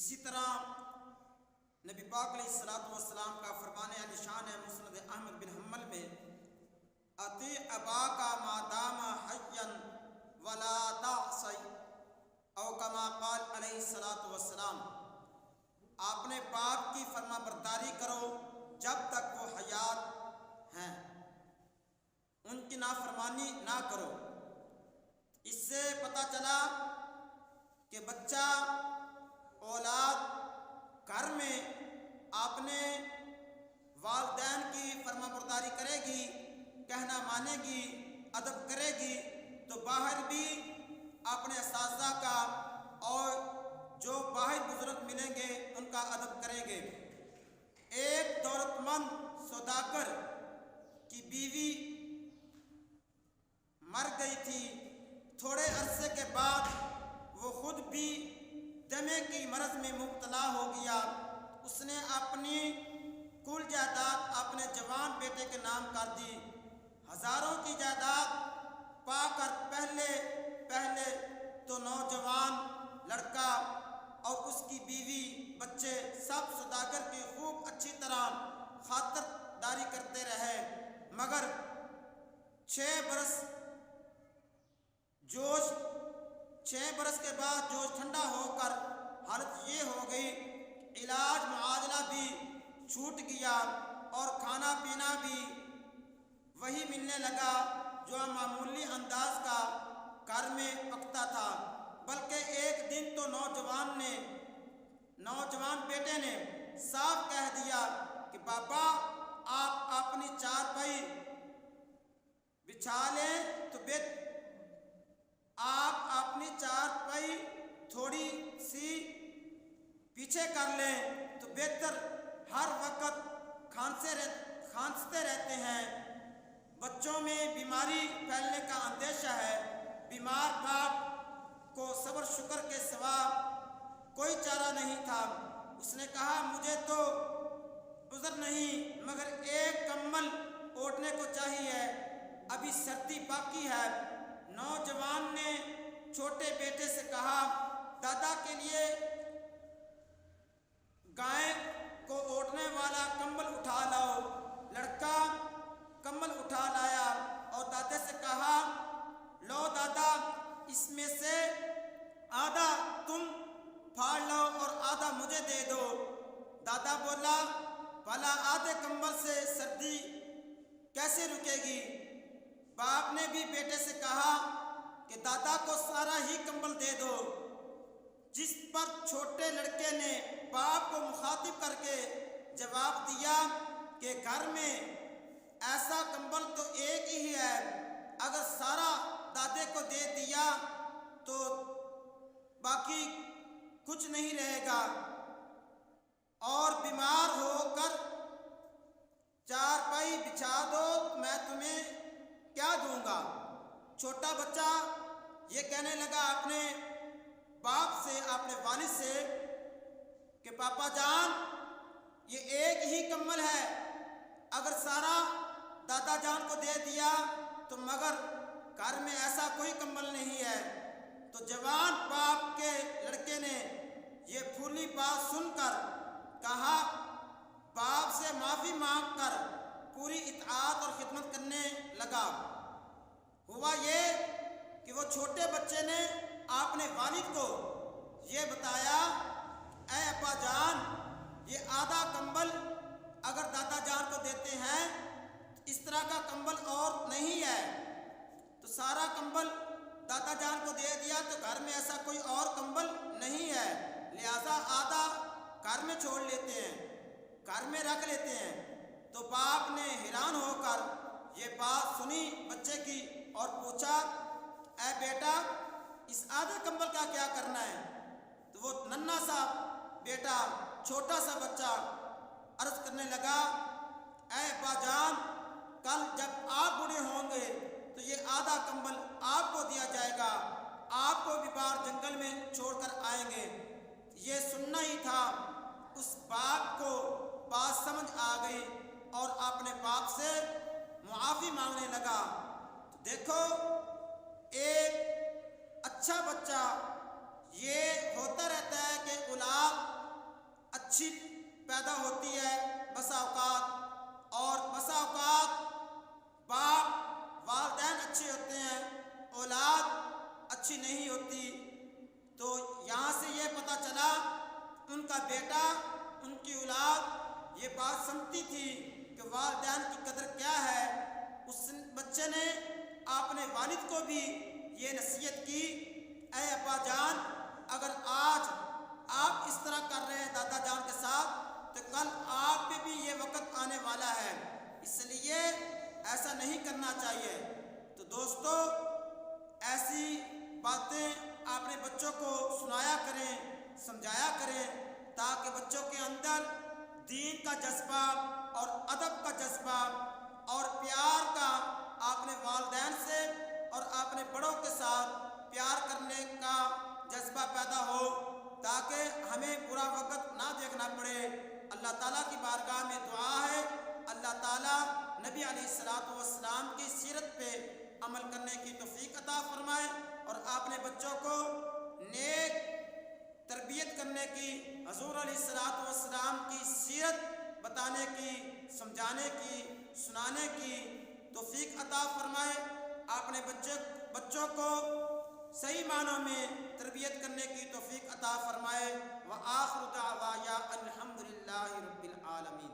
اسی طرح نبی پاک علیہ الصلوۃ والسلام کا فرمان علی شان ہے مسند احمد بن حنبل میں، اطیع اباک ما دام حیا ولا تعصی، او کما قال علیہ الصلوۃ والسلام، آپ نے باپ کی فرما برداری کرو جب تک وہ حیات ہیں، ان کی نافرمانی نہ کرو۔ اس سے پتہ چلا کہ بچہ اولاد گھر میں اپنے والدین کی فرما برداری کرے گی، کہنا مانے گی، ادب کرے گی، تو باہر بھی اپنے اساتذہ کا اور جو باہر بزرگ ملیں گے ان کا ادب کریں گے۔ ایک دولت مند سوداگر کی بیوی مر گئی تھی، تھوڑے عرصے کے بعد وہ خود بھی دمے کی مرض میں مبتلا ہو گیا۔ اس نے اپنی کل جائیداد اپنے جوان بیٹے کے نام کر دی۔ ہزاروں کی جائیداد پا کر پہلے تو نوجوان لڑکا اور اس کی بیوی بچے سب سوداگر کی خوب اچھی طرح خاطرداری کرتے رہے، مگر 6 برس کے بعد جوش ٹھنڈا ہو کر حالت یہ ہو گئی، علاج معالجہ بھی چھوٹ گیا اور کھانا پینا بھی وہی ملنے لگا جو معمولی انداز کا گھر میں پکتا تھا، بلکہ ایک دن تو نوجوان بیٹے نے صاف کہہ دیا کہ بابا آپ اپنی چارپائی بچھا لیں تو آپ اپنی چارپائی تھوڑی سی پیچھے کر لیں تو بہتر، ہر وقت کھانستے رہتے ہیں، بچوں میں بیماری پھیلنے کا اندیشہ ہے۔ بیمار باپ کو صبر شکر کے سوا کوئی چارہ نہیں تھا۔ اس نے کہا مجھے تو عذر نہیں، مگر ایک کمبل اوڑھنے کو چاہیے، ابھی سردی باقی ہے۔ نوجوان نے چھوٹے بیٹے سے کہا دادا کے لیے گائے کو اوڑھنے والا کمبل اٹھا لاؤ۔ لڑکا کمبل اٹھا لایا اور دادا سے کہا لو دادا، اس میں سے آدھا تم پھاڑ لو اور آدھا مجھے دے دو۔ دادا بولا بھلا آدھے کمبل سے سردی کیسے رکے گی؟ باپ نے بھی بیٹے سے کہا کہ دادا کو سارا ہی کمبل دے دو، جس پر چھوٹے لڑکے نے باپ کو مخاطب کر کے جواب دیا کہ گھر میں ایسا کمبل تو ایک ہی ہے، اگر سارا دادے کو دے دیا تو باقی کچھ نہیں رہے گا، اور بیمار ہو کر چارپائی بچھا دو تو میں تمہیں کیا دوں گا؟ چھوٹا بچہ یہ کہنے لگا اپنے باپ سے، اپنے والد سے کہ پاپا جان یہ ایک ہی کمبل ہے، اگر سارا دادا جان کو دے دیا تو مگر گھر میں ایسا کوئی کمبل نہیں ہے۔ تو جوان باپ کے لڑکے نے یہ پھولی بات سن کر کہا باپ سے معافی مانگ کر پوری اطاعت اور خدمت کرنے لگا۔ ہوا یہ کہ وہ چھوٹے بچے نے اپنے والد کو یہ بتایا اے ابا جان، یہ آدھا کمبل اگر دادا جان کو دیتے ہیں تو اس طرح کا کمبل اور نہیں ہے، تو سارا کمبل دادا جان کو دے دیا تو گھر میں ایسا کوئی اور کمبل نہیں ہے، لہذا آدھا گھر میں چھوڑ لیتے ہیں، گھر میں رکھ لیتے ہیں۔ تو باپ نے حیران ہو کر یہ بات سنی بچے کی اور پوچھا اے بیٹا اس آدھے کمبل کا کیا کرنا ہے؟ تو وہ ننھا سا بیٹا، چھوٹا سا بچہ عرض کرنے لگا اے ابا جان، کل جب آپ بوڑھے ہوں گے تو یہ آدھا کمبل آپ کو دیا جائے گا، آپ کو بھی باہر جنگل میں چھوڑ کر آئیں گے۔ یہ سننا ہی تھا، اس باپ کو بات سمجھ آ گئی اور اپنے باپ سے معافی مانگنے لگا۔ تو دیکھو ایک اچھا بچہ یہ ہوتا رہتا ہے کہ اولاد اچھی پیدا ہوتی ہے بسا اوقات، اور بسا اوقات باپ والدین اچھے ہوتے ہیں، اولاد اچھی نہیں ہوتی۔ تو یہاں سے یہ پتہ چلا ان کا بیٹا، ان کی اولاد یہ بات سمجھتی تھی کہ والدین کی قدر کیا ہے۔ اس بچے نے اپنے والد کو بھی یہ نصیحت کی، اے ابا جان، اگر آج آپ اس طرح کر رہے ہیں دادا جان کے ساتھ تو کل آپ پہ بھی یہ وقت آنے والا ہے، اس لیے ایسا نہیں کرنا چاہیے۔ تو دوستو، ایسی باتیں اپنے بچوں کو سنایا کریں، سمجھایا کریں، تاکہ بچوں کے اندر دین کا جذبہ اور ادب کا جذبہ اور پیار کا، اپنے والدین سے اور اپنے بڑوں کے ساتھ پیار کرنے کا جذبہ پیدا ہو، تاکہ ہمیں برا وقت نہ دیکھنا پڑے۔ اللہ تعالیٰ کی بارگاہ میں دعا ہے، اللہ تعالیٰ نبی علیہ الصلوۃ والسلام کی سیرت پہ عمل کرنے کی توفیق عطا فرمائے، اور اپنے بچوں کو نیک تربیت کرنے کی، حضور علیہ الصلوۃ والسلام کی سیرت بتانے کی، سمجھانے کی، سنانے کی توفیق عطا فرمائے، اپنے بچوں کو صحیح معنوں میں تربیت کرنے کی توفیق عطا فرمائے۔ وآخر دعوانا الحمد للہ رب العالمین۔